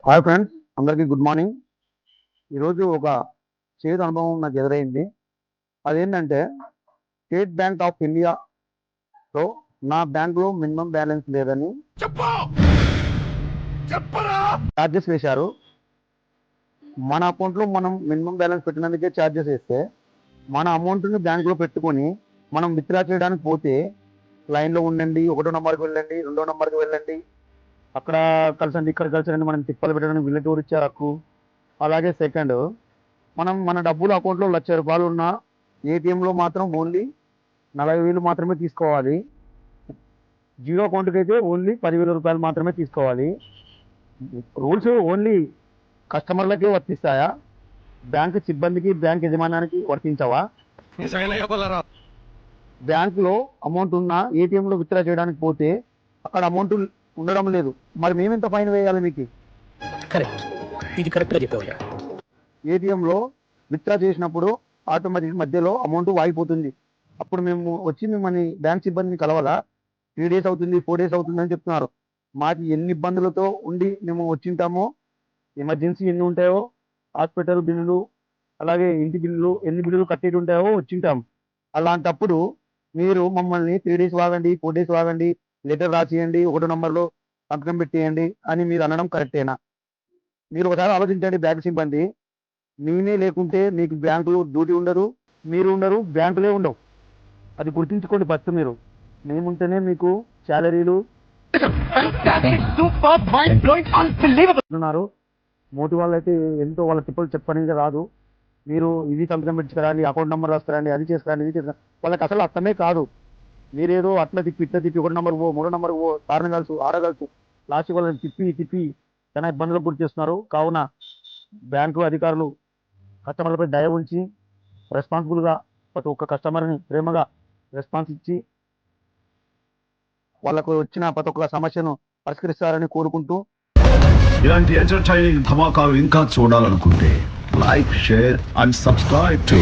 Hi friends, అందరికీ good morning. ఈరోజు ఒక చేదు అనుభవం నాకు ఎదురైంది. అదేంటంటే స్టేట్ బ్యాంక్ ఆఫ్ ఇండియాలో నా బ్యాంకులో మినిమం బ్యాలెన్స్ లేదని ఛార్జెస్ వేశారు. మన అకౌంట్లో మనం మినిమం బ్యాలెన్స్ పెట్టినందుకే ఛార్జెస్ వేస్తే మన అమౌంట్ని బ్యాంకులో పెట్టుకొని మనం విత్డ్రా చేయడానికి పోతే లైన్లో ఉండండి, ఒకటో నెంబర్కి వెళ్ళండి, రెండో నెంబర్కి వెళ్ళండి, అక్కడ కలిసండి, ఇక్కడ కలిసండి, మనం తిప్పలు పెట్టడానికి వీళ్ళకి ఎవరు ఇచ్చే హక్కు? అలాగే సెకండ్, మన డబ్బులు అకౌంట్లో ₹1,00,000 ఉన్న ఏటీఎంలో మాత్రం ఓన్లీ 40,000 మాత్రమే తీసుకోవాలి. జీరో అకౌంట్కి అయితే ఓన్లీ ₹10,000 మాత్రమే తీసుకోవాలి. రూల్స్ ఓన్లీ కస్టమర్లకే వర్తిస్తాయా? బ్యాంక్ సిబ్బందికి, బ్యాంక్ యజమానానికి వర్తించవా? బ్యాంకులో అమౌంట్ ఉన్న ఏటీఎంలో విత్డ్రా చేయడానికి పోతే అక్కడ అమౌంట్ ఉండడం లేదు. మరి మేమెంత ఫైన్ వేయాలి మీకు? కరెక్ట్, ఇది కరెక్ట్గా చెప్పావయ్యా. ఏటీఎంలో విత్డ్రా చేసినప్పుడు ఆటోమేటిక్ మధ్యలో అమౌంట్ వాగిపోతుంది. అప్పుడు మేము వచ్చి మిమ్మల్ని బ్యాంక్ సిబ్బందిని కలవాలా? 3 days అవుతుంది, 4 days అవుతుంది అని చెప్తున్నారు. మాకు ఎన్ని ఇబ్బందులతో ఉండి మేము వచ్చింటామో, ఎమర్జెన్సీ ఎన్ని ఉంటాయో, హాస్పిటల్ బిల్లులు, అలాగే ఇంటి బిల్లులు, ఎన్ని బిల్లులు కట్టేటి ఉంటాయో వచ్చింటాం. అలాంటప్పుడు మీరు మమ్మల్ని 3 days వాగండి, 4 days వాగండి, లెటర్ రాసియండి, ఒకటో నంబర్లో సంతకం పెట్టేయండి అని మీరు అనడం కరెక్టేనా? మీరు ఒకసారి ఆలోచించండి బ్యాంక్ సిబ్బంది. నేనే లేకుంటే మీకు బ్యాంకులో డ్యూటీ ఉండదు, మీరు ఉండరు, బ్యాంకులే ఉండవు. అది గుర్తుంచుకోండి ఫస్ట్ మీరు. మేముంటేనే మీకు శాలరీలు ఉన్నారు. మోటి వాళ్ళైతే ఎంతో వాళ్ళ తిప్పలు చెప్పడానికి రాదు. మీరు ఇది సంతకం పెట్టించరండి, అకౌంట్ నెంబర్ రాస్తారండి, అది చేస్తారండి, ఇది చేస్తారండి. వాళ్ళకి అసలు అర్థమే కాదు. మీరేదో అట్లా తిప్పి ఇట్లా తిప్పి ఒకటో నెంబర్ పో, మూడో నెంబర్ పో, కారణం ఆడగలుసు లాస్ట్ వాళ్ళని తిప్పి తిప్పి చాలా ఇబ్బందులకు గురి చేస్తున్నారు. కావున బ్యాంకు అధికారులు కస్టమర్లపై దయ ఉంచి రెస్పాన్సిబుల్గా ప్రతి ఒక్క కస్టమర్ని ప్రేమగా రెస్పాన్స్ ఇచ్చి వాళ్ళకు వచ్చిన ప్రతి ఒక్క సమస్యను పరిష్కరిస్తారని కోరుకుంటూ, ఇలాంటి ఎంటర్టైనింగ్ ధమాకాలు ఇంకా చూడాలనుకుంటే like, share and subscribe to